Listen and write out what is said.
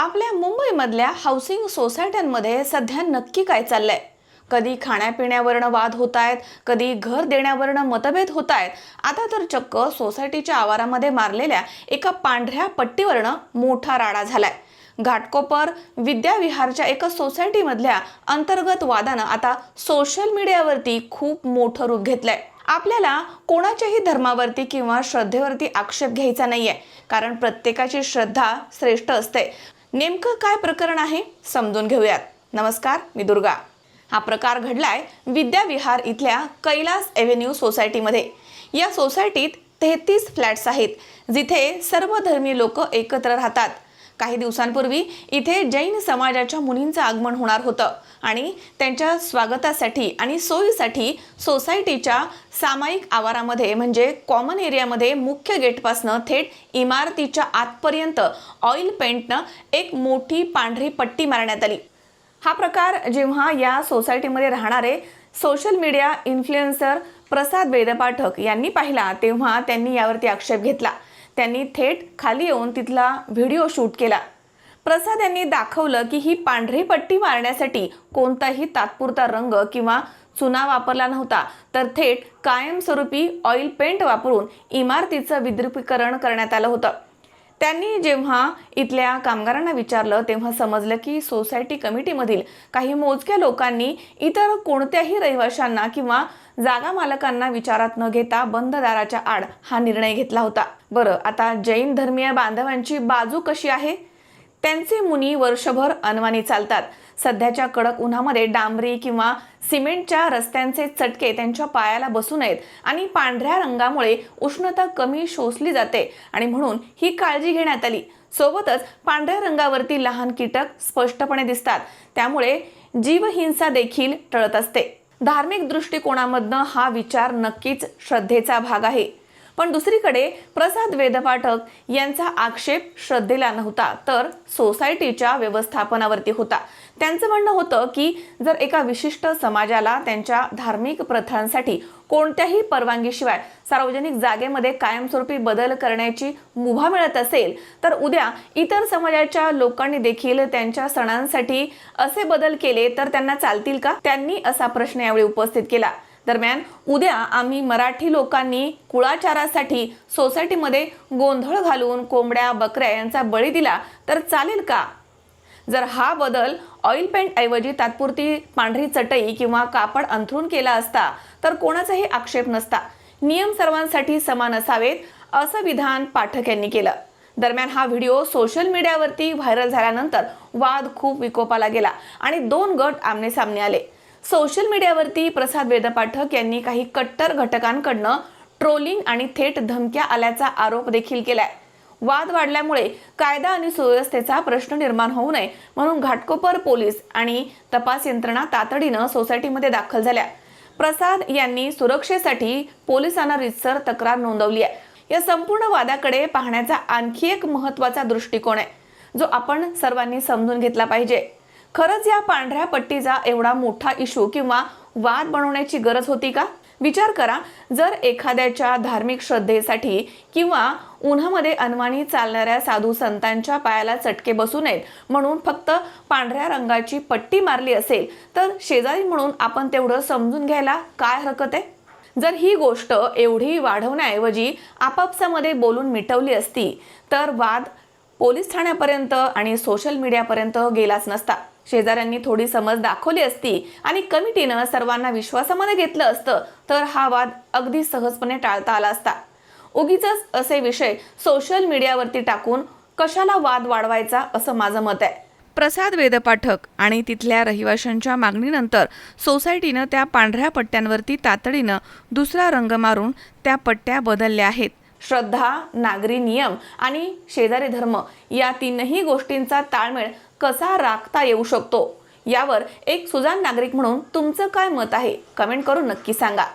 आपल्या मुंबईमधल्या हाऊसिंग सोसायट्यांमध्ये सध्या नक्की काय चाललंय? कधी खाण्यापिण्यावरनं वाद होत आहेत, कधी घर देण्यावरनं मतभेद होत आहेत. आता तर चक्क सोसायटीच्या आवारामध्ये मारलेल्या एका पांढऱ्या पट्टीवरनं मोठा राडा झालाय. घाटकोपर विद्याविहारच्या एका सोसायटीमधल्या अंतर्गत वादानं आता सोशल मीडियावरती खूप मोठं रूप घेतलंय. आपल्याला कोणाच्याही धर्मावरती किंवा श्रद्धेवरती आक्षेप घ्यायचा नाहीये, कारण प्रत्येकाची श्रद्धा श्रेष्ठ असते. नेमकं काय प्रकरण आहे समजून घेऊयात. नमस्कार, मी दुर्गा. हा प्रकार घडलाय विद्याविहार इथल्या कैलास एव्हेन्यू सोसायटीमध्ये. या सोसायटीत 33 फ्लॅट्स आहेत, जिथे सर्व धर्मीय लोक एकत्र राहतात. काही दिवसांपूर्वी इथे जैन समाजाच्या मुलींचं आगमन होणार होतं आणि त्यांच्या स्वागतासाठी आणि सोयीसाठी सोसायटीच्या सामायिक आवारामध्ये म्हणजे कॉमन एरियामध्ये मुख्य गेटपासनं थेट इमारतीच्या आतपर्यंत ऑइल पेंटनं एक मोठी पांढरी पट्टी मारण्यात आली. हा प्रकार जेव्हा या सोसायटीमध्ये राहणारे सोशल मीडिया इन्फ्लुएन्सर प्रसाद वेदपाठक यांनी पाहिला, तेव्हा त्यांनी यावरती आक्षेप घेतला. त्यांनी थेट खाली येऊन तिथला व्हिडिओ शूट केला. प्रसाद यांनी दाखवलं की ही पांढरी पट्टी मारण्यासाठी कोणताही तात्पुरता रंग किंवा चुना वापरला नव्हता, तर थेट कायमस्वरूपी ऑइल पेंट वापरून इमारतीचं विद्रुपीकरण करण्यात आलं होतं. त्यांनी जेव्हा इथल्या कामगारांना विचारलं, तेव्हा समजलं की सोसायटी कमिटीमधील काही मोजक्या लोकांनी इतर कोणत्याही रहिवाशांना किंवा जागा मालकांना विचारात न घेता बंद दाराच्या आड हा निर्णय घेतला होता. बरं, आता जैन धर्मीय बांधवांची बाजू कशी आहे? त्यांचे मुनी वर्षभर अनवाणी चालतात. सध्याच्या कडक उन्हामध्ये डांबरी किंवा सिमेंटच्या रस्त्यांचे चटके त्यांच्या पायाला बसू नयेत आणि पांढऱ्या रंगामुळे उष्णता कमी शोषली जाते आणि म्हणून ही काळजी घेण्यात आली. सोबतच पांढऱ्या रंगावरती लहान कीटक स्पष्टपणे दिसतात, त्यामुळे जीवहिंसा देखील टळत असते. धार्मिक दृष्टिकोनामधनं हा विचार नक्कीच श्रद्धेचा भाग आहे. पण दुसरीकडे प्रसाद वेदपाठक यांचा आक्षेप श्रद्धेला नव्हता, तर सोसायटीच्या व्यवस्थापनावरती होता. त्यांचं म्हणणं होतं की जर एका विशिष्ट समाजाला त्यांच्या धार्मिक प्रथांसाठी कोणत्याही परवानगीशिवाय सार्वजनिक जागेमध्ये कायमस्वरूपी बदल करण्याची मुभा मिळत असेल, तर उद्या इतर समाजाच्या लोकांनी देखील त्यांच्या सणांसाठी असे बदल केले तर त्यांना चालतील का? त्यांनी असा प्रश्न यावेळी उपस्थित केला. दरम्यान उद्या आम्ही मराठी लोकांनी कुळाचारासाठी सोसायटीमध्ये गोंधळ घालून कोंबड्या बकऱ्या यांचा बळी दिला तर चालेल का? जर हा बदल ऑइल पेंट ऐवजी तात्पुरती पांढरी चटई किंवा कापड अंथरून केला असता तर कोणाचाही आक्षेप नसता. नियम सर्वांसाठी समान असावेत, असं विधान पाठक यांनी केलं. दरम्यान हा व्हिडिओ सोशल मीडियावरती व्हायरल झाल्यानंतर वाद खूप विकोपाला गेला आणि 2 गट आमनेसामने आले. सोशल मीडियावरती प्रसाद वेदपाठक यांनी काही कट्टर घटकांकडनं ट्रोलिंग आणि थेट धमक्या आल्याचा आरोप देखील केलाय. वाद वाढल्यामुळे कायदा आणि सुव्यवस्थेचा प्रश्न निर्माण होऊ नये म्हणून घाटकोपर पोलीस आणि तपास यंत्रणा तातडीनं सोसायटीमध्ये दाखल झाल्या. प्रसाद यांनी सुरक्षेसाठी पोलिसांना रीतसर तक्रार नोंदवली आहे. या संपूर्ण वादाकडे पाहण्याचा आणखी एक महत्त्वाचा दृष्टिकोन आहे, जो आपण सर्वांनी समजून घेतला पाहिजे. खरंच या पांढऱ्या पट्टीचा एवढा मोठा इशू किंवा वाद बनवण्याची गरज होती का? विचार करा, जर एखाद्याच्या धार्मिक श्रद्धेसाठी किंवा उन्हामध्ये अनवाणी चालणाऱ्या साधू संतांच्या पायाला चटके बसू नयेत म्हणून फक्त पांढऱ्या रंगाची पट्टी मारली असेल, तर शेजारी म्हणून आपण तेवढं समजून घ्यायला काय हरकत आहे? जर ही गोष्ट एवढी वाढवण्याऐवजी आपापसामध्ये बोलून मिटवली असती तर वाद पोलीस ठाण्यापर्यंत आणि सोशल मीडियापर्यंत गेलाच नसता. शेजाऱ्यांनी थोडी समज दाखवली असती आणि कमिटीनं सर्वांना विश्वासामध्ये घेतलं असतं तर हा वाद अगदी सहजपणे टाळता आला असता. उगीच असे विषय सोशल मीडियावरती टाकून कशाला वाद वाढवायचा, असं माझं मत आहे. प्रसाद वेदपाठक आणि तिथल्या रहिवाशांच्या मागणीनंतर सोसायटीनं त्या पांढऱ्या पट्ट्यांवरती तातडीनं दुसरा रंग मारून त्या पट्ट्या बदलल्या आहेत. श्रद्धा, नागरी नियम आणि शेजारी धर्म या 3ही गोष्टींचा ताळमेळ कसा राखता येऊ शकतो, यावर एक सुजाण नागरिक म्हणून तुमचं काय मत आहे? कमेंट करून नक्की सांगा.